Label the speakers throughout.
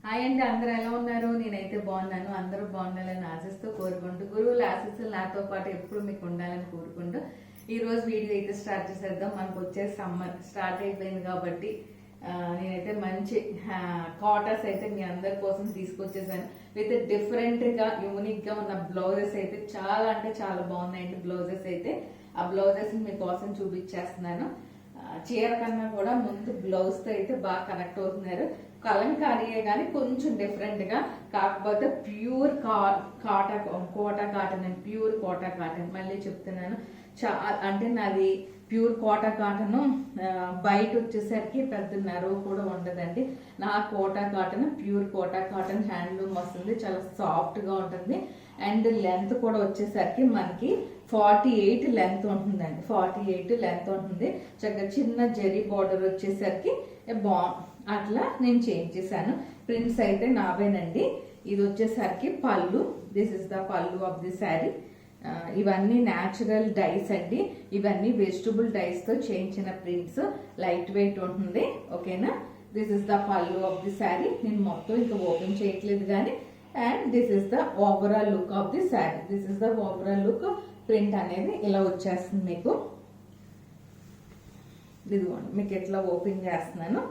Speaker 1: Hi అండి, అందరూ ఎలా ఉన్నారు? నేనైతే బాగున్నాను. అందరూ బాగుండాలని ఆశిస్తూ కోరుకుంటూ గురువుల ఆశీస్సులు నాతో పాటు ఎప్పుడు మీకు ఉండాలని కోరుకుంటూ ఈ రోజు వీడియో అయితే స్టార్ట్ చేసేద్దాం. మనకు వచ్చే సమ్మర్ స్టార్ట్ అయిపోయింది కాబట్టి నేనైతే మంచి కాటర్స్ అయితే మీ అందరి కోసం తీసుకొచ్చేసాను. విత్ డిఫరెంట్ గా యూనిక్ గా ఉన్న బ్లౌజెస్ అయితే చాలా అంటే చాలా బాగున్నాయండి. బ్లౌజెస్ అయితే ఆ బ్లౌజెస్ మీకోసం చూపించేస్తున్నాను. చీర కన్నా కూడా ముందు బ్లౌజ్ తో అయితే బాగా కనెక్ట్ అవుతున్నారు. కలంకారీయే కానీ కొంచెం డిఫరెంట్ గా, కాకపోతే pure Kota cotton and pure Kota cotton. మళ్ళీ చెప్తున్నాను, అంటే నాది ప్యూర్ కోటా కాటన్. బయట వచ్చేసరికి పెద్ద నరువు కూడా ఉండదండి. నా Kota cotton pure Kota cotton handloom వస్తుంది. చాలా సాఫ్ట్ గా ఉంటుంది. అండ్ లెంత్ కూడా వచ్చేసరికి మనకి 48 లెంత్ ఉంటుందండి. 48 లెంత్ ఉంటుంది. చక్కగా చిన్న జరీ బార్డర్ వచ్చేసరికి అట్లా నేను చేంజ్ చేశాను. ప్రింట్స్ అయితే నావేనండి. ఇది వచ్చేసరికి పళ్ళు. దిస్ ఇస్ ద పళ్ళు ఆఫ్ ది శారీ. ఇవన్నీ న్యాచురల్ డైస్ అండి. ఇవన్నీ వెజిటబుల్ డైస్ తో చేయించిన ప్రింట్స్. లైట్ వెయిట్ ఉంటుంది. ఓకేనా? దిస్ ఇస్ ద పళ్ళు ఆఫ్ ది శారీ. నేను మొత్తం ఇంకా ఓపెన్ చేయట్లేదు కానీ, and this is the overall look of the sari. This is the overall look. Print అనేది ఇలా వచ్చేస్తుంది మీకు. ఇదిగోండి, మీకు ఎట్లా ఓపెన్ చేస్తున్నాను.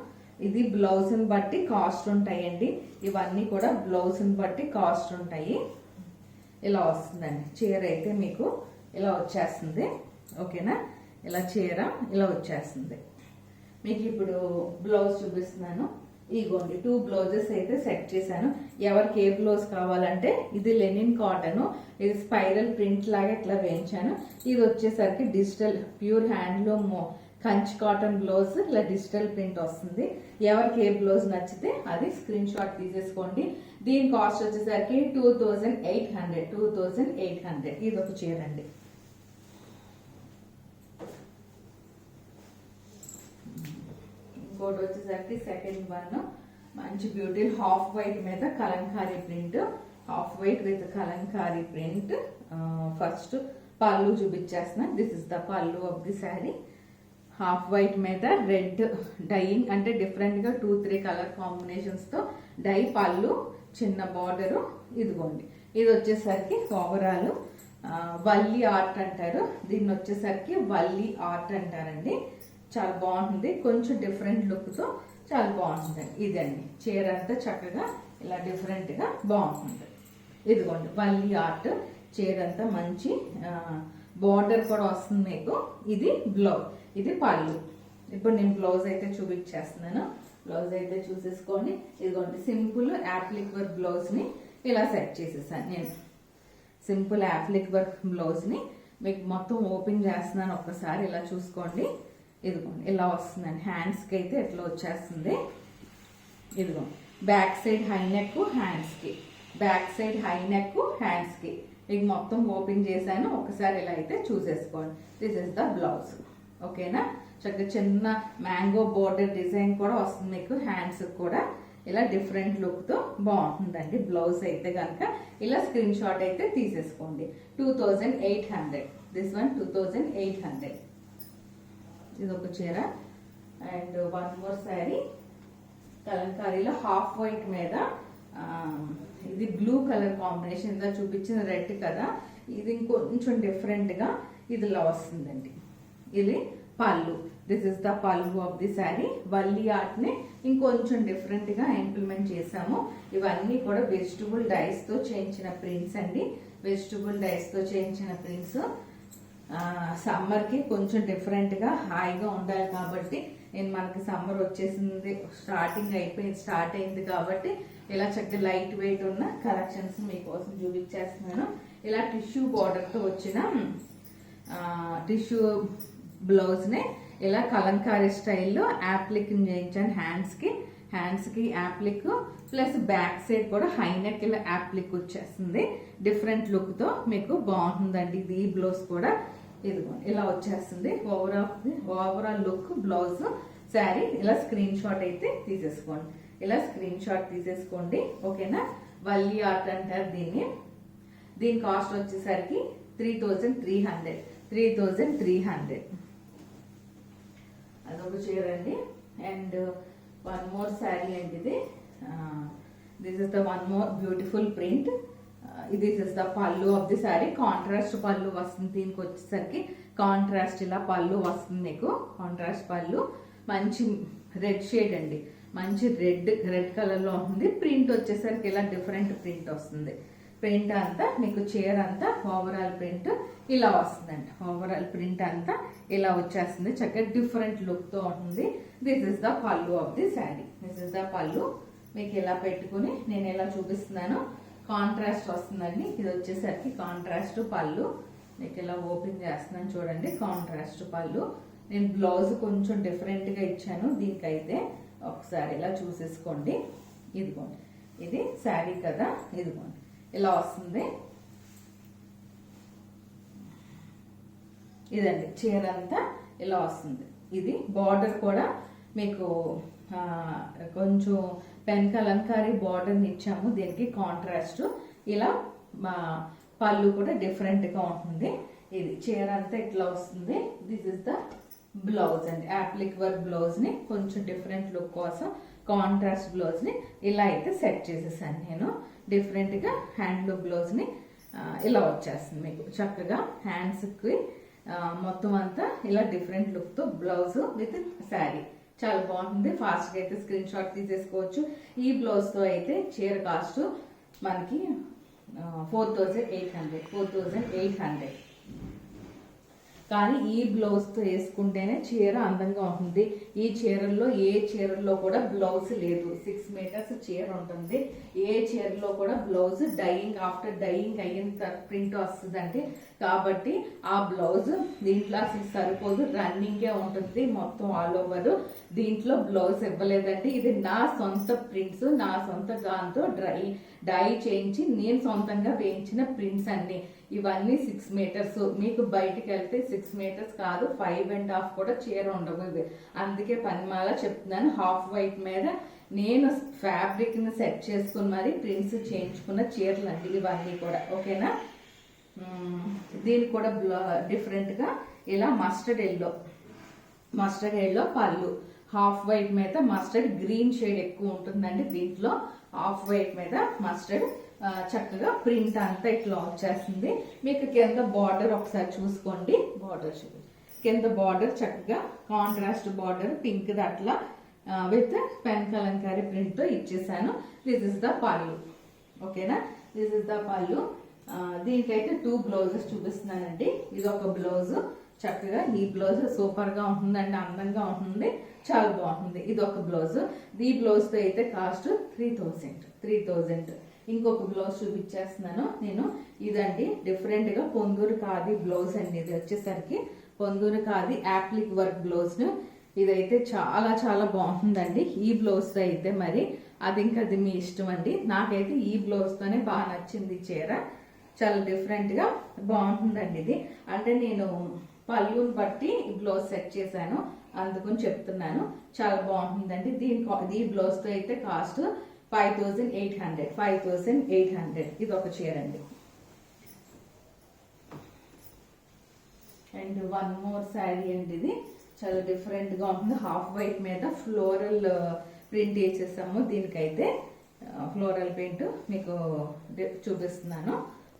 Speaker 1: ఇది బ్లౌజ్ ని బట్టి కాస్ట్ ఉంటాయండి. ఇవన్నీ కూడా బ్లౌజ్ ని బట్టి కాస్ట్ ఉంటాయి. ఇలా వస్తుందండి చీర అయితే మీకు ఇలా వచ్చేస్తుంది. ఓకేనా? ఇలా చీర ఇలా వచ్చేస్తుంది. మీకు ఇప్పుడు బ్లౌజ్ చూపిస్తున్నాను. ఇగోండి, 2 బ్లౌజెస్ అయితే సెట్ చేశాను. ఎవరికి ఏ బ్లౌజ్ కావాలంటే, ఇది లెనిన్ కాటన్, ఇది స్పైరల్ ప్రింట్ లాగా ఇట్లా వేయించాను. ఇది వచ్చేసరికి digital pure handloom Kanchi cotton blouse. ఇలా డిజిటల్ ప్రింట్ వస్తుంది. ఎవరికి ఏ బ్లౌజ్ నచ్చితే అది స్క్రీన్ షాట్ తీసేసుకోండి. దీని కాస్ట్ వచ్చేసరికి 2800. ఇది ఒక చీర అండి. ఇంకోటి వచ్చేసరికి సెకండ్ వన్, మంచి బ్యూటీ హాఫ్ వైట్ మీద Kalamkari print. Half white with Kalamkari print. First పళ్ళు చూపించేస్తున్నా. దిస్ ఇస్ ద పళ్ళు of the sari. Half white మీద రెడ్ డైయింగ్, అంటే డిఫరెంట్ గా 2-3 కలర్ కాంబినేషన్స్ తో డై పళ్ళు, చిన్న బార్డరు. ఇదిగోండి, ఇది వచ్చేసరికి ఓవరాల్ వల్లి ఆర్ట్ అంటారు. దీన్ని వచ్చేసరికి వల్లి ఆర్ట్ అంటారండి. చాలా బాగుంటుంది. కొంచెం డిఫరెంట్ లుక్ తో చాలా బాగుంటుంది. ఇదండి చీర అంతా చక్కగా ఇలా డిఫరెంట్ గా బాగుంటుంది. ఇదిగోండి వల్లి ఆర్ట్. చీర అంతా మంచి బార్డర్ కూడా వస్తుంది మీకు. ఇది బ్లౌజ్, ఇది పళ్ళు. ఇప్పుడు నేను బ్లౌజ్ అయితే చూపించేస్తున్నాను. బ్లౌజ్ అయితే చూసేసుకోండి. ఇదిగోండి, సింపుల్ యాప్లిక్ వర్క్ బ్లౌజ్ ని ఇలా సెట్ చేసేసాను నేను. సింపుల్ యాప్లిక్ వర్క్ బ్లౌజ్ ని మీకు మొత్తం ఓపెన్ చేస్తున్నాను. ఒక్కసారి ఇలా చూసుకోండి. ఇదిగోండి ఇలా వస్తుందండి. హ్యాండ్స్ కి అయితే ఎట్లా వచ్చేస్తుంది. ఇదిగోండి, back side high neck hands కి, back side high neck hands కి మీకు మొత్తం ఓపెన్ చేశాను. ఒకసారి ఇలా అయితే చూసేసుకోండి. This is the blouse. ఓకేనా? చక్కగా చిన్న మ్యాంగో బోర్డర్ డిజైన్ కూడా వస్తుంది మీకు. హ్యాండ్స్ కూడా ఇలా డిఫరెంట్ లుక్ తో బాగుంటుందండి. బ్లౌజ్ అయితే కనుక ఇలా స్క్రీన్ షాట్ అయితే తీసేసుకోండి. 2800. This one 2800. ఇది ఒక చీర. అండ్ వన్ మోర్ శారీ కలంకారీలో హాఫ్ వైట్ మీద, ఇది బ్లూ కలర్ కాంబినేషన్. ఇందా చూపించిన రెడ్ కదా, ఇది ఇంకొంచెం డిఫరెంట్ గా ఇదిలా వస్తుందండి. ఇది పళ్ళు. దిస్ ఇస్ ద పళ్ళు of the sari. Valli art ని ఇంకొంచెం డిఫరెంట్ గా ఇంప్లిమెంట్ చేసాము. ఇవన్నీ కూడా వెజిటబుల్ డైస్ తో చేయించిన ప్రింట్స్ అండి. వెజిటబుల్ డైస్ తో చేయించిన ప్రింట్స్. సమ్మర్ కి కొంచెం డిఫరెంట్ గా హాయిగా ఉండాలి కాబట్టి నేను, మనకి సమ్మర్ వచ్చేసింది, స్టార్ట్ అయింది కాబట్టి ఇలా చక్కగా లైట్ వెయిట్ ఉన్న కలెక్షన్స్ మీకోసం చూపించేస్తున్నాను. ఇలా టిష్యూ బార్డర్ తో వచ్చిన టిష్యూ బ్లౌజ్ ని ఇలా కలంకారీ స్టైల్లో యాప్లిక్ చేయించాను. హ్యాండ్స్ కి యాప్లిక్ ప్లస్ బ్యాక్ సైడ్ కూడా హై నెక్ ఇలా యాప్లిక్ వచ్చేస్తుంది. డిఫరెంట్ లుక్ తో మీకు బాగుంటుందండి. ఇది బ్లౌజ్ కూడా ఇదిగో ఇలా వచ్చేస్తుంది. Overall look blouse sari. ఇలా స్క్రీన్ షాట్ అయితే తీసేసుకోండి. ఇలా స్క్రీన్ షాట్ తీసేసుకోండి. ఓకేనా? వల్లి ఆర్ట్ అంటారు దీన్ని. దీని కాస్ట్ వచ్చేసరికి 3300. అదొక చీర అండి. అండ్ వన్ మోర్ శారీ అండి. ఇది this is the one more beautiful print. This is the పళ్ళు ఆఫ్ ది శారీ. కాంట్రాస్ట్ పళ్ళు వస్తుంది. దీనికి వచ్చేసరికి కాంట్రాస్ట్ ఇలా పళ్ళు వస్తుంది మీకు. కాంట్రాస్ట్ పళ్ళు మంచి రెడ్ షేడ్ అండి, మంచి రెడ్ కలర్ లో ఉంటుంది. ప్రింట్ వచ్చేసరికి ఇలా డిఫరెంట్ ప్రింట్ వస్తుంది. ప్రింట్ అంతా మీకు చీర అంతా ఓవరాల్ ప్రింట్ ఇలా వస్తుందండి. ఓవరాల్ ప్రింట్ అంతా ఇలా వచ్చేస్తుంది. చక్కగా డిఫరెంట్ లుక్ తో ఉంటుంది. దిస్ ఇస్ ద పళ్ళు of the sari. This is the పళ్ళు. మీకు ఇలా పెట్టుకుని నేను ఇలా చూపిస్తున్నాను. కాంట్రాస్ట్ వస్తుందండి. ఇది వచ్చేసరికి కాంట్రాస్ట్ పళ్ళు. మీకు ఇలా ఓపెన్ చేస్తున్నాను చూడండి. కాంట్రాస్ట్ పళ్ళు. నేను బ్లౌజ్ కొంచెం డిఫరెంట్ గా ఇచ్చాను దీనికైతే. ఒకసారి ఇలా చూసేసుకోండి. ఇదిగోండి, ఇది శారీ కదా, ఇదిగోండి ఇలా వస్తుంది. ఇదండి చీర అంతా ఇలా వస్తుంది. ఇది బార్డర్ కూడా మీకు కొంచెం పెన్ కలంకారీ బార్డర్ ఇచ్చాము దీనికి కాంట్రాస్ట్. ఇలా పళ్ళు కూడా డిఫరెంట్ గా ఉంటుంది. ఇది చీర అంతా ఇట్లా వస్తుంది. దిస్ ఇస్ ద బ్లౌజ్ అండి. యాప్లిక్ వర్క్ బ్లౌజ్ ని కొంచెం డిఫరెంట్ లుక్ కోసం కాంట్రాస్ట్ బ్లౌజ్ ని ఇలా అయితే సెట్ చేసేసాను నేను. డిఫరెంట్ గా హ్యాండ్లూమ్ బ్లౌజ్ ని ఇలా వచ్చేస్తుంది మీకు. చక్కగా హ్యాండ్స్ కి మొత్తం అంతా ఇలా డిఫరెంట్ లుక్ తో బ్లౌజ్ విత్ శారీ చాలా బాగుంటుంది. ఫాస్ట్ గా అయితే స్క్రీన్ షాట్ తీసేసుకోవచ్చు. ఈ బ్లౌజ్ తో అయితే చీర కాస్ట్ మనకి 4,800. కానీ ఈ బ్లౌజ్ తో వేసుకుంటేనే చీర అందంగా ఉంటుంది. ఈ చీరల్లో ఏ చీరల్లో కూడా బ్లౌజ్ లేదు. 6 మీటర్స్ చీర ఉంటుంది. ఏ చీరలో కూడా బ్లౌజ్ డైయింగ్ ఆఫ్టర్ డైయింగ్ అయిన ప్రింట్ వస్తుందండి. కాబట్టి ఆ బ్లౌజ్ దీంట్లో అసలు సరిపోదు, రన్నింగే ఉంటుంది మొత్తం ఆల్ ఓవర్. దీంట్లో బ్లౌజ్ ఇవ్వలేదండి. ఇది నా సొంత ప్రింట్స్, నా సొంత గాంతో డై చేయించి నేను సొంతంగా వేయించిన ప్రింట్స్ అన్ని. ఇవన్నీ 6 మీటర్స్. మీకు బయటికి వెళ్తే 6 మీటర్స్ కాదు, 5.5 కూడా చీర ఉండవు. అందుకే పనిమాల చెప్తున్నాను. హాఫ్ వైట్ మీద నేను ఫ్యాబ్రిక్ ని సెట్ చేసుకుని మరి ప్రింట్స్ చేయించుకున్న చీరలు అండి ఇవన్నీ కూడా. ఓకేనా. దీనికి కూడా డిఫరెంట్ గా ఇలా మస్టర్డ్ ఎల్లో పళ్ళు. హాఫ్ వైట్ మీద మస్టర్డ్ గ్రీన్ షేడ్ ఎక్కువ ఉంటుందండి దీంట్లో. హాఫ్ వైట్ మీద మస్టర్డ్ చక్కగా ప్రింట్ అంతా ఇట్లా వచ్చేస్తుంది. మీకు కింద బార్డర్ ఒకసారి చూసుకోండి. బార్డర్ కింద బార్డర్ చక్కగా కాంట్రాస్ట్ బార్డర్ పింక్ అట్లా విత్ పెన్ కలంకారీ ప్రింట్ తో ఇచ్చేసాను. దిస్ ఇస్ ద పళ్ళు. ఓకేనా. దిస్ ఇస్ ద పళ్ళు. దీనికైతే 2 బ్లౌజెస్ చూపిస్తున్నానండి. ఇది ఒక బ్లౌజ్. చక్కగా ఈ బ్లౌజ్ సూపర్ గా ఉంటుందండి, అందంగా ఉంటుంది, చాలా బాగుంటుంది. ఇది ఒక బ్లౌజ్. ఈ బ్లౌజ్ తో అయితే కాస్ట్ 3,000. ఇంకొక బ్లౌజ్ చూపించేస్తున్నాను నేను. ఇదండి డిఫరెంట్ గా పొందూరు ఖాదీ బ్లౌజ్ అండి. ఇది వచ్చేసరికి Ponduru khadi appliqué work blouse. ఇదైతే చాలా చాలా బాగుంటుందండి. ఈ బ్లౌజ్ తో అయితే మరి అది ఇంకా అది మీ ఇష్టం అండి. నాకైతే ఈ బ్లౌజ్ తోనే బాగా నచ్చింది చీర. చాలా డిఫరెంట్ గా బాగుంటుందండి ఇది. అంటే నేను పళ్ళుని బట్టి ఈ బ్లౌజ్ సెట్ చేశాను, అందుకని చెప్తున్నాను. చాలా బాగుంటుందండి. ఈ బ్లౌజ్ తో అయితే కాస్ట్ 5,800. ఇది ఒక చీర అండి. అండ్ వన్ మోర్ శారీ అండి. ఇది చాలా డిఫరెంట్ గా ఉంటుంది. హాఫ్ వైట్ మీద ఫ్లోరల్ ప్రింట్ వేసేసాము. దీనికైతే ఫ్లోరల్ ప్రింట్ మీకు చూపిస్తున్నాను.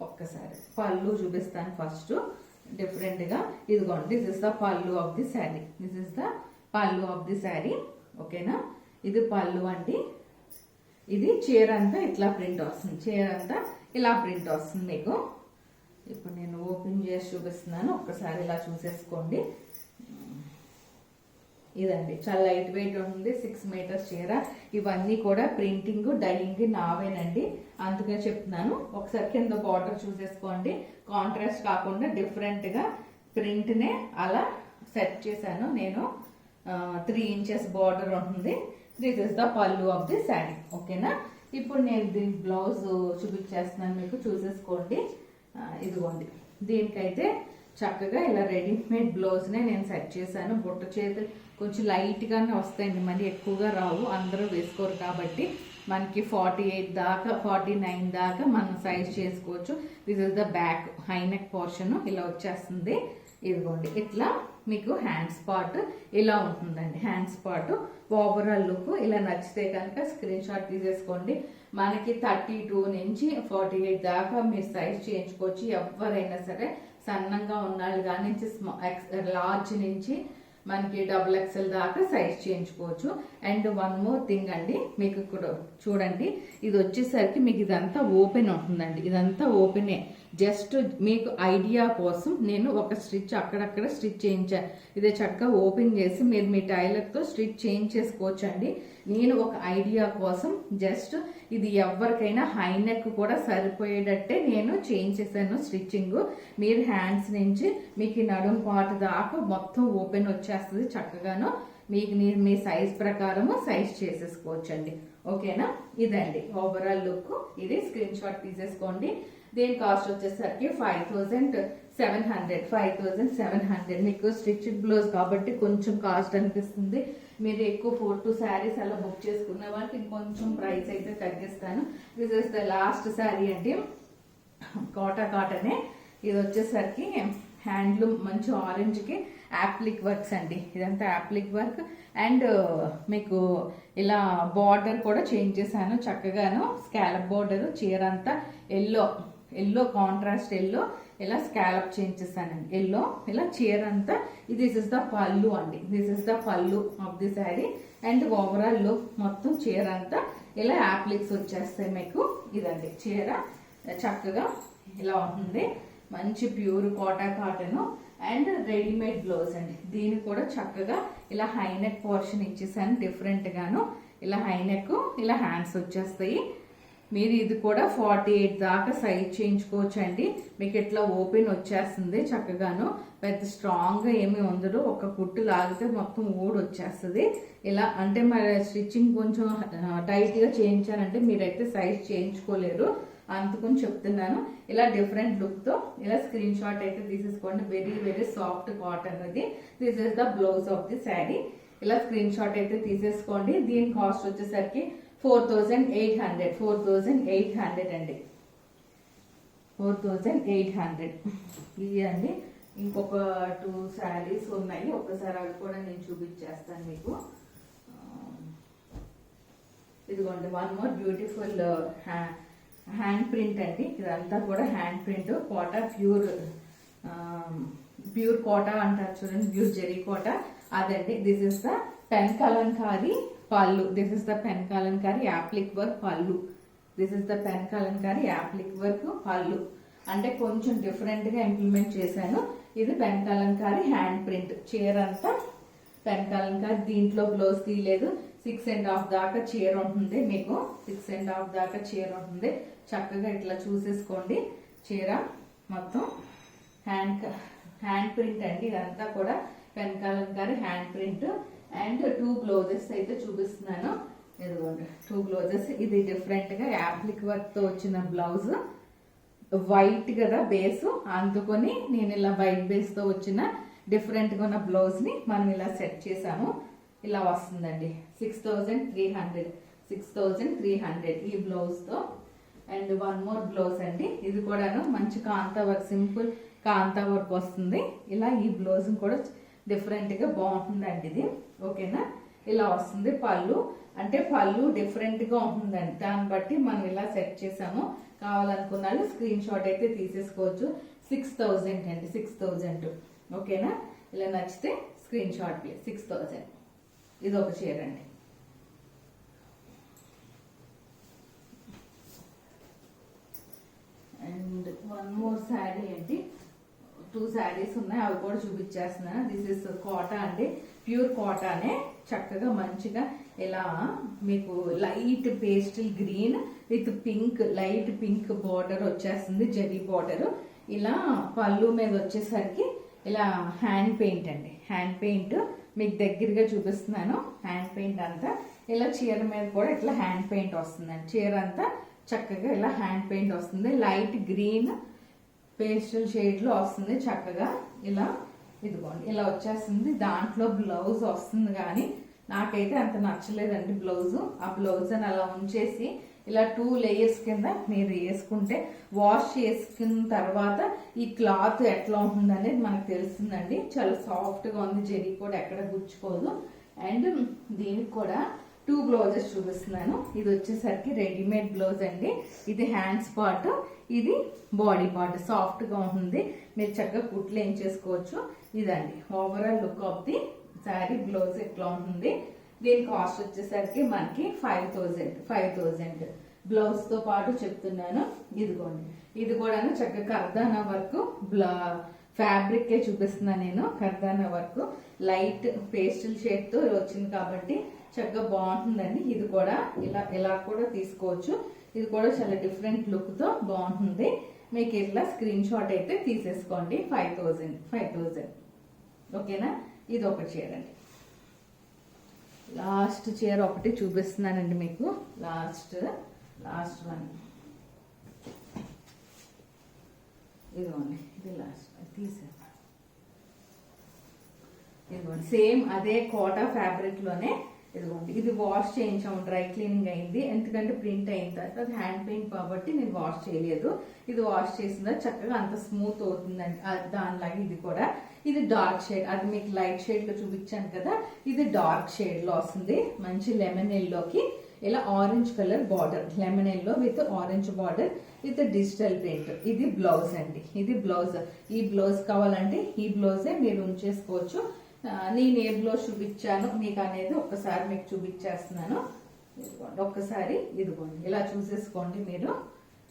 Speaker 1: ఒక్కసారి పళ్ళు చూపిస్తాను ఫస్ట్. డిఫరెంట్ గా ఇదిగోండి. దిస్ ఇస్ ద పళ్ళు of the sari. This is the పళ్ళు ఆఫ్ ది శారీ. ఓకేనా. ఇది పళ్ళు అండి. ఇది చీర అంతా ఇట్లా ప్రింట్ వస్తుంది. చీర అంతా ఇలా ప్రింట్ వస్తుంది మీకు. ఇప్పుడు నేను ఓపెన్ చేసి చూపిస్తున్నాను. ఒక్కసారి ఇలా చూసేసుకోండి. ఇదండి చాలా లైట్ వెయిట్ ఉంటుంది. 6 మీటర్స్ చీర. ఇవన్నీ కూడా ప్రింటింగ్ డైయింగ్ నావేనండి, అందుకే చెప్తున్నాను. ఒకసారి కింద బార్డర్ చూసేసుకోండి. కాంట్రాస్ట్ కాకుండా డిఫరెంట్ గా ప్రింట్ నే అలా సెట్ చేశాను నేను. 3 ఇంచెస్ బార్డర్ ఉంటుంది. దిస్ ఇస్ ద పళ్ళు ఆఫ్ ది శారీ. ఓకేనా. ఇప్పుడు నేను దీని బ్లౌజ్ చూపించేస్తున్నాను మీకు, చూసేసుకోండి. ఇదిగోండి. దీనికైతే చక్కగా ఇలా రెడీమేడ్ బ్లౌజ్ నే నేను సెట్ చేశాను. బుట్ట చేతులు కొంచెం లైట్ గానే వస్తాయండి, మరి ఎక్కువగా రావు. అందరూ వేసుకోరు కాబట్టి మనకి 48 దాకా 49 దాకా మనం సైజ్ చేసుకోవచ్చు. This is the back high neck portion ఇలా వచ్చేస్తుంది. ఇదిగోండి. ఇట్లా మీకు హ్యాండ్స్ పార్ట్ ఇలా ఉంటుందండి. హ్యాండ్స్ పార్ట్ ఓవరాల్ లుక్ ఇలా నచ్చితే కనుక స్క్రీన్ షాట్ తీసేసుకోండి. మనకి 32 నుంచి 48 దాకా మీరు సైజ్ చేయించుకోవచ్చు. ఎవరైనా సరే సన్నంగా ఉన్నాళ్ళు కానీ లార్జ్ నుంచి మనకి XXL దాకా సైజ్ చేయించుకోవచ్చు. అండ్ వన్ మోర్ థింగ్ అండి, మీకు ఇక్కడ చూడండి, ఇది వచ్చేసరికి మీకు ఇదంతా ఓపెన్ ఉంటుందండి. ఇదంతా ఓపెనే. జస్ట్ మీకు ఐడియా కోసం నేను ఒక స్టిచ్ అక్కడక్కడ స్టిచ్ చేయించాను. ఇదే చక్కగా ఓపెన్ చేసి మీరు మీ టైలర్తో స్టిచ్ చేయించేసుకోవచ్చు అండి. నేను ఒక ఐడియా కోసం జస్ట్ ఇది ఎవరికైనా హై నెక్ కూడా సరిపోయేటట్టే నేను చేయించేసాను స్టిచ్చింగ్. మీరు హ్యాండ్స్ నుంచి మీకు నడుం పాటు దాకా మొత్తం ఓపెన్ వచ్చేస్తుంది. చక్కగాను మీకు మీ సైజ్ ప్రకారము సైజ్ చేసేసుకోవచ్చు అండి. ఓకేనా? ఇదండి ఓవరాల్ లుక్. ఇది స్క్రీన్ షాట్ తీసేసుకోండి. దీని కాస్ట్ వచ్చేసరికి 5700. మీకు స్టిచ్డ్ బ్లౌజ్ కాబట్టి కొంచెం కాస్ట్ అనిపిస్తుంది. మీరు ఎక్కువ 4-2 శారీస్ అలా బుక్ చేసుకున్న వాళ్ళకి ఇంకొంచెం ప్రైస్ అయితే తగ్గిస్తాను. This is the last sari అండి. కాటనే. ఇది వచ్చేసరికి హ్యాండ్లూమ్ మంచి ఆరెంజ్కి యాప్లిక్ వర్క్స్ అండి. ఇదంతా యాప్లిక్ వర్క్. అండ్ మీకు ఇలా బార్డర్ కూడా చేంజ్ చేశాను చక్కగాను. స్కాలప్ బార్డర్, చీర అంతా ఎల్లో కాంట్రాస్ట్ ఎల్లో ఇలా స్కాలప్ చేంజ్ చేశానండి. ఎల్లో ఇలా చీర అంతా. దిస్ ఇస్ ద పళ్ళు అండి. దిస్ ఇస్ ద పళ్ళు of the sari. And overall look మొత్తం చీర అంతా ఇలా యాప్లిక్స్ వచ్చేస్తాయి మీకు. ఇదండి చీర చక్కగా ఇలా ఉంటుంది. మంచి pure cotton and readymade blouse అండి. దీన్ని కూడా చక్కగా ఇలా హై నెక్ పోర్షన్ ఇచ్చేసాను డిఫరెంట్ గాను. ఇలా హై నెక్, ఇలా హ్యాండ్స్ వచ్చేస్తాయి. మీరు ఇది కూడా 48 దాకా సైజ్ చేయించుకోవచ్చు అండి. మీకు ఇట్లా ఓపెన్ వచ్చేస్తుంది చక్కగాను. పెద్ద స్ట్రాంగ్ గా ఏమీ ఉండదు. ఒక కుట్టు లాగితే మొత్తం వచ్చేస్తుంది. ఇలా అంటే మరి స్టిచ్చింగ్ కొంచెం టైట్ గా చేయించానంటే మీరైతే సైజ్ చేయించుకోలేరు. అందుకని చెప్తున్నాను. ఇలా డిఫరెంట్ లుక్ తో ఇలా స్క్రీన్ షాట్ అయితే తీసేసుకోండి. వెరీ వెరీ సాఫ్ట్ కాటన్ అది. This is the blouse of the sari. ఇలా స్క్రీన్ షాట్ అయితే తీసేసుకోండి. దీని కాస్ట్ వచ్చేసరికి 4800 అండి. 4800 ఇవి అండి. ఇంకొక 2 శారీస్ ఉన్నాయి. ఒక్కసారి అవి కూడా నేను చూపించేస్తాను మీకు. ఇదిగోండి one more beautiful hand print అండి. ఇదంతా కూడా hand print. Kota pure Kota అంటారు చూడండి. ప్యూర్ జెరీ కోటా అదండి. This is the pen kalamkari pallu. This is the pen kalamkari applique work pallu. This is the pen kalamkari applique work pallu. అంటే కొంచెం డిఫరెంట్ గా ఇంప్లిమెంట్ చేశాను. ఇది పెన్ కలంకారీ హ్యాండ్ ప్రింట్. చీర అంతా పెన్ కలంకారీ. దీంట్లో బ్లౌజ్ తీయలేదు. 6.5 దాకా చీర ఉంటుంది మీకు. 6.5 దాకా చీర ఉంటుంది. చక్కగా ఇట్లా చూసేసుకోండి. చీర మొత్తం హ్యాండ్ ప్రింట్ అండి. ఇదంతా కూడా pen Kalamkari hand print. And 2 blouses అయితే చూపిస్తున్నాను. ఇదిగోండి 2 బ్లౌజెస్. ఇది డిఫరెంట్ గా యాప్లిక్ వర్క్ తో వచ్చిన బ్లౌజ్. వైట్ కదా బేస్, అందుకొని నేను ఇలా వైట్ బేస్ తో వచ్చిన డిఫరెంట్ గా ఉన్న బ్లౌజ్ ని మనం ఇలా సెట్ చేసాము. ఇలా వస్తుందండి. 6300 ఈ బ్లౌజ్ తో. అండ్ వన్ మోర్ బ్లౌజ్ అండి. ఇది కూడాను మంచి కాంతా వర్క్, సింపుల్ కాంతా వర్క్ వస్తుంది. ఇలా ఈ బ్లౌజ్ కూడా డిఫరెంట్ గా బాగుంటుందండి ఇది. ఓకేనా? ఇలా వస్తుంది పళ్ళు. అంటే పళ్ళు డిఫరెంట్ గా ఉంటుందండి. దాన్ని బట్టి మనం ఇలా సెట్ చేసాము. కావాలనుకున్న వాళ్ళు స్క్రీన్ షాట్ అయితే తీసేసుకోవచ్చు. 6000 అండి. 6000. ఓకేనా? ఇలా నచ్చితే స్క్రీన్ షాట్ ప్లీజ్. 6000. ఇది ఒక చీర అండి. అండ్ వన్ మోర్ శారీ అండి. 2 శారీస్ ఉన్నాయి. అవి కూడా చూపించేస్తున్నాను. దిస్ ఇస్ కోటా అండి. ప్యూర్ కోటానే. చక్కగా మంచిగా ఇలా మీకు light pastel green with pink, light pink border వచ్చేస్తుంది. జరీ బార్డర్. ఇలా పళ్ళు మీద వచ్చేసరికి ఇలా హ్యాండ్ పెయింట్ అండి. హ్యాండ్ పెయింట్ మీకు దగ్గరగా చూపిస్తున్నాను. హ్యాండ్ పెయింట్ అంతా ఇలా చీర మీద కూడా ఇట్లా హ్యాండ్ పెయింట్ వస్తుందండి. చీర అంతా చక్కగా ఇలా హ్యాండ్ పెయింట్ వస్తుంది. లైట్ గ్రీన్ పేస్టల్ షేడ్ లో వస్తుంది. చక్కగా ఇలా ఇదిగోండి ఇలా వచ్చేస్తుంది. దాంట్లో బ్లౌజ్ వస్తుంది కానీ నాకైతే అంత నచ్చలేదండి బ్లౌజ్. ఆ బ్లౌజ్ అని అలా ఉంచేసి ఇలా 2 లేయర్స్ కింద మీరు వేసుకుంటే వాష్ చేసుకున్న తర్వాత ఈ క్లాత్ ఎట్లా ఉంటుంది అనేది మనకు తెలుస్తుందండి. చాలా సాఫ్ట్గా ఉంది, జరీ కూడా ఎక్కడ గుచ్చుకోదు. అండ్ దీనికి కూడా 2 బ్లౌజెస్ చూపిస్తున్నాను. ఇది వచ్చేసరికి రెడీమేడ్ బ్లౌజ్ అండి. ఇది హ్యాండ్స్ పార్ట్, ఇది బాడీ పార్ట్. సాఫ్ట్గా ఉంటుంది, మీరు చక్కగా కుట్లు ఏం చేసుకోవచ్చు. ఇదండి overall look of the sari. Blouse ఎట్లా ఉంటుంది, దీని కాస్ట్ వచ్చేసరికి మనకి 5000 బ్లౌజ్ తో పాటు చెప్తున్నాను. ఇదిగోండి, ఇది కూడా చక్కగా కర్దానా వర్క్ ఫ్యాబ్రిక్ చూపిస్తున్నాను నేను. కర్దానా వర్క్ లైట్ పేస్టల్ షేడ్ తో వచ్చింది కాబట్టి చక్కగా బాగుంటుందండి. ఇది కూడా ఇలా కూడా తీసుకోవచ్చు. ఇది కూడా చాలా డిఫరెంట్ లుక్ తో బాగుంటుంది. మీకు ఇట్లా స్క్రీన్ షాట్ అయితే తీసేసుకోండి. 5000 ఓకేనా. ఇది ఒకటి చేయండి. లాస్ట్ చీర ఒకటి చూపిస్తున్నానండి మీకు. లాస్ట్ వన్ ఇదిగోండి, ఇది లాస్ట్ తీసా. ఇదిగోండి సేమ్ అదే కోటా ఫ్యాబ్రిక్ లోనే. ఇదిగోండి, ఇది వాష్ చేయించాము, డ్రై క్లీనింగ్ అయింది. ఎందుకంటే ప్రింట్ అయిన తర్వాత అది హ్యాండ్ పెయింట్ కాబట్టి నేను వాష్ చేయలేదు. ఇది వాష్ చేసిందా చక్కగా అంత స్మూత్ అవుతుందండి. దానిలాగా ఇది కూడా. ఇది డార్క్ షేడ్, అది మీకు లైట్ షేడ్ లో చూపించాను కదా, ఇది డార్క్ షేడ్ లో వస్తుంది. మంచి లెమన్ ఎల్లోకి ఇలా orange colour border, lemon yellow with orange border with digital print. ఇది బ్లౌజ్ అండి, ఇది బ్లౌజ్. ఈ బ్లౌజ్ కావాలంటే ఈ బ్లౌజే మీరు ఉంచేసుకోవచ్చు. నేను ఏ బ్లౌజ్ చూపించాను మీకు అనేది ఒక్కసారి మీకు చూపించేస్తున్నాను. ఇదిగోండి ఒక్కసారి, ఇదిగోండి ఇలా చూసేసుకోండి మీరు.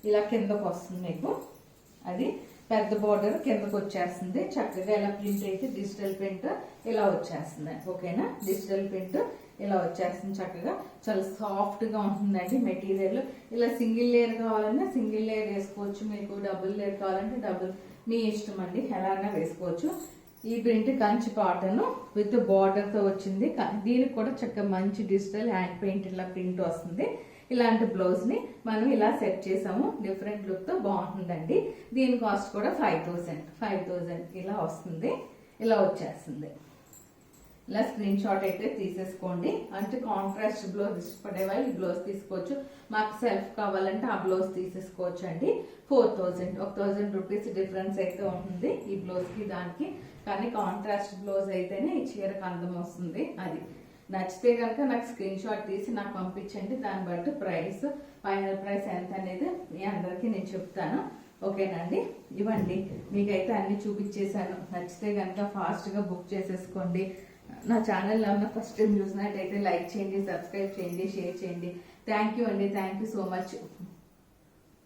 Speaker 1: ఇలా కిందకు వస్తుంది మీకు, అది పెద్ద బార్డర్ కిందకు వచ్చేస్తుంది. చక్కగా ఇలా ప్రింట్ అయితే డిజిటల్ ప్రింట్ ఇలా వచ్చేస్తుంది. ఓకేనా, డిజిటల్ ప్రింట్ ఇలా వచ్చేస్తుంది. చక్కగా చాలా సాఫ్ట్ గా ఉంటుందండి మెటీరియల్. ఇలా సింగిల్ లేయర్ కావాలన్నా సింగిల్ లేయర్ వేసుకోవచ్చు, మీకు డబుల్ లేయర్ కావాలంటే డబుల్, మీ ఇష్టం అండి, ఎలాగైనా వేసుకోవచ్చు. ఈ print Kanchi cotton with border తో వచ్చింది. దీనికి కూడా చక్కగా మంచి డిజిటల్ హ్యాండ్ పెయింట్ ఇలా ప్రింట్ వస్తుంది. ఇలాంటి బ్లౌజ్ ని మనం ఇలా సెట్ చేసాము. డిఫరెంట్ లుక్ తో బాగుంటుందండి. దీని కాస్ట్ కూడా 5000 ఇలా వస్తుంది. ఇలా వచ్చేస్తుంది. ఇలా స్క్రీన్ షాట్ అయితే తీసేసుకోండి. అంటే కాంట్రాస్ట్ బ్లౌజ్ ఇష్టపడే వాళ్ళు ఈ బ్లౌజ్ తీసుకోవచ్చు. మాకు సెల్ఫ్ కావాలంటే ఆ బ్లౌజ్ తీసేసుకోవచ్చు అండి. 1000 రూపీస్ డిఫరెన్స్ అయితే ఉంటుంది ఈ బ్లౌజ్ కి దానికి. కానీ కాంట్రాస్ట్ బ్లౌజ్ అయితేనే ఈ చీరకు అందం వస్తుంది. అది నచ్చితే కనుక నాకు స్క్రీన్ షాట్ తీసి నాకు పంపించండి. దాన్ని బట్టి ప్రైస్, ఫైనల్ ప్రైస్ ఎంత అనేది మీ అందరికీ నేను చెప్తాను. ఓకేనండి, ఇవ్వండి మీకైతే అన్ని చూపించేశాను. నచ్చితే కనుక ఫాస్ట్ గా బుక్ చేసేసుకోండి. నా ఛానల్లో ఉన్న ఫస్ట్ టైం చూసినట్టయితే లైక్ చేయండి, సబ్స్క్రైబ్ చేయండి, షేర్ చేయండి. థ్యాంక్ యూ అండి, థ్యాంక్ యూ సో మచ్.